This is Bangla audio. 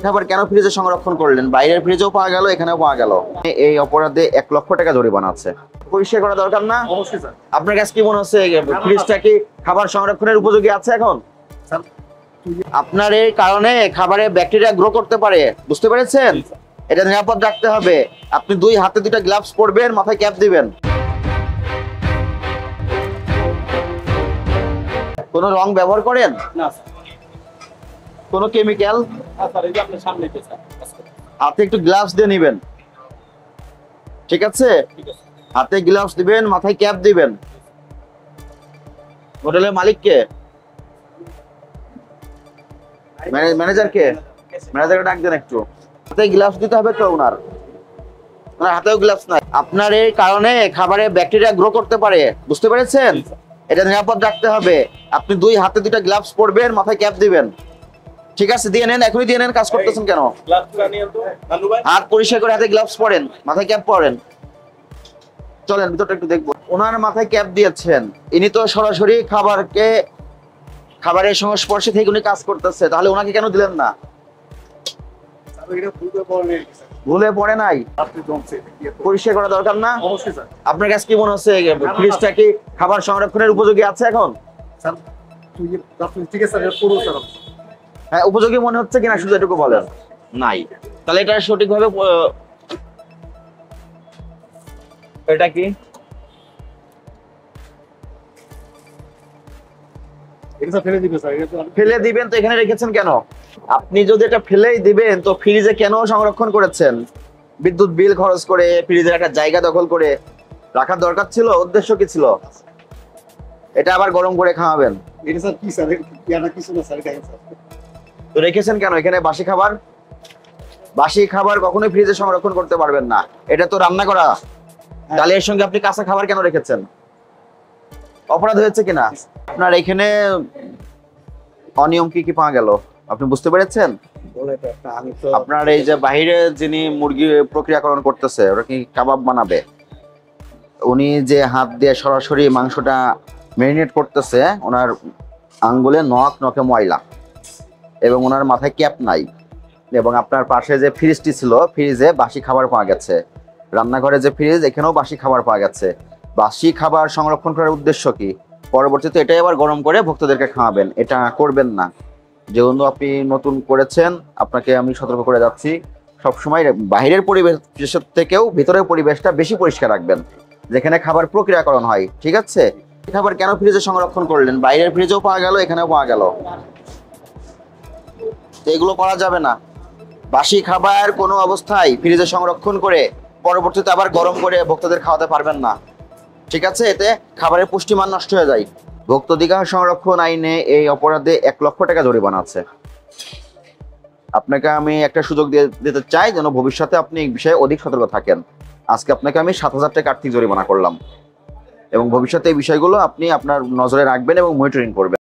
খাবার কেন ফ্রিজে সংরক্ষণ করলেন? বাইরের ফ্রিজেও পাওয়া গেল, এখানেও পাওয়া গেল। এই অপরাধে 1 লক্ষ টাকা জরিমানা আছে। পরিষ্কার করা দরকার না? অবশ্যই স্যার। আপনার কাছে কি মনে হচ্ছে ফ্রিজটা কি খাবার সংরক্ষণের উপযোগী আছে এখন? আপনার এই কারণে খাবারে ব্যাকটেরিয়া গ্রো করতে পারে, বুঝতে পেরেছেন? এটা নিরাপদ রাখতে হবে। আপনি 2 হাতে 2টা গ্লাভস পরবেন, মাথায় ক্যাপ দিবেন। কোনো রং ব্যবহার করেন না স্যার। কোনো কেমিক্যাল? স্যার এই যে আপনার সামনে তো স্যার। হাতে একটু গ্লাভস দিয়ে নেবেন, ঠিক আছে? ঠিক আছে। হাতে গ্লাভস দিবেন, মাথায় ক্যাপ দিবেন। হোটেলের মালিক কে? ম্যানেজার কে? ম্যানেজারকে ডাক দেন একটু। হাতে গ্লাভস দিতে হবে তো ওনার হাতেও গ্লাভস নাই। আপনার এই কারণে খাবারে ব্যাকটেরিয়া গ্রো করতে পারে, বুঝতে পেরেছেন? এটা নিরাপদ রাখতে হবে। আপনি 2 হাতে 2টা গ্লাভস পরবেন, মাথায় ক্যাপ দিবেন, ঠিক আছে? দিয়ে নেন, এখনই দিয়ে নেন। কাজ করতেছেন কেন? হাত পরিষ্কার করে হাতে গ্লাভস পরেন, মাথায় ক্যাপ পরেন। চলেন ভিতরটা একটু দেখবো। ওনার মাথায় ক্যাপ দিয়েছেন, ইনি তো সরাসরি খাবারের সংস্পর্শে থেকে উনি কাজ করতেছে, তাহলে ওনাকে কেন দিলেন না? ভুলে পড়ে নাই, পরিষ্কার করা দরকার না? অবশ্যই স্যার। আপনার কাছে কি মনে হচ্ছে ফ্রিজটা কি খাবার সংরক্ষণের উপযোগী আছে এখন? স্যার ঠিক আছে স্যার, পুরো স্যার। হ্যাঁ, উপযোগী মনে হচ্ছে কিনা শুধু এটুকু বলেন। নাই, তাহলে এটা সঠিকভাবে এটা কি ফেলে দিবেন? তো এখানে রেখেছেন কেন? আপনি যদি এটা ফেলেই দিবেন তো ফ্রিজে কেন সংরক্ষণ করেছেন? বিদ্যুৎ বিল খরচ করে ফ্রিজের একটা জায়গা দখল করে রাখার দরকার ছিল? উদ্দেশ্য কি ছিল? এটা আবার গরম করে খাওয়াবেন তো রেখেছেন কেন? এখানে বাসি খাবার কখনোই ফ্রিজে সংরক্ষণ করতে পারবেন না, এটা তো রান্না করা। তাহলে এর সঙ্গে আপনি কাঁচা খাবার কেন রেখেছেন? অপরাধ হয়েছে কিনা? আপনার এখানে অনিয়ম কি কি পাওয়া গেল আপনি বুঝতে পেরেছেন? আপনার এই যে বাইরে যিনি মুরগি প্রক্রিয়াকরণ করতেছে, ওরা কি কাবাব বানাবে, উনি যে হাত দিয়ে সরাসরি মাংসটা ম্যারিনেট করতেছে, ওনার আঙ্গুলে নখে ময়লা এবং ওনার মাথায় ক্যাপ নাই। এবং আপনার পাশে যে ফ্রিজটি ছিল, ফ্রিজে বাসি খাবার পাওয়া গেছে। রান্নাঘরে যে ফ্রিজ, এখানেও বাসি খাবার পাওয়া গেছে। বাসি খাবার সংরক্ষণ করার উদ্দেশ্য কি? পরবর্তীতে এটাই আবার গরম করে ভক্তদেরকে খাওয়াবেন। এটা করবেন না। যেহেতু আপনি নতুন করেছেন, আপনাকে আমি সতর্ক করে যাচ্ছি, সবসময় বাইরের পরিবেশের থেকেও ভিতরের পরিবেশটা বেশি পরিষ্কার রাখবেন, যেখানে খাবার প্রক্রিয়াকরণ হয়, ঠিক আছে? খাবার কেন ফ্রিজে সংরক্ষণ করলেন? বাইরের ফ্রিজেও পাওয়া গেল, এখানেও পাওয়া গেল। এগুলো করা যাবে না। বাসি খাবার কোনো অবস্থায় ফ্রিজে সংরক্ষণ করে পরবর্তীতে আবার গরম করে ভক্তদের খাওয়াতে পারবেন না, ঠিক আছে? এতে খাবারের পুষ্টিমান নষ্ট হয়ে যায়। ভোক্তাধিকার সংরক্ষণ আইনে এই অপরাধে 1 লক্ষ টাকা জরিমানা আছে। আপনাকে আমি একটা সুযোগ দিতে চাই যেন ভবিষ্যতে আপনি এই বিষয়ে অধিক সতর্ক থাকেন। আজকে আপনাকে আমি 7,000 টাকা আর্থিক জরিমানা করলাম এবং ভবিষ্যতে এই বিষয়গুলো আপনি আপনার নজরে রাখবেন এবং মনিটরিং করবেন।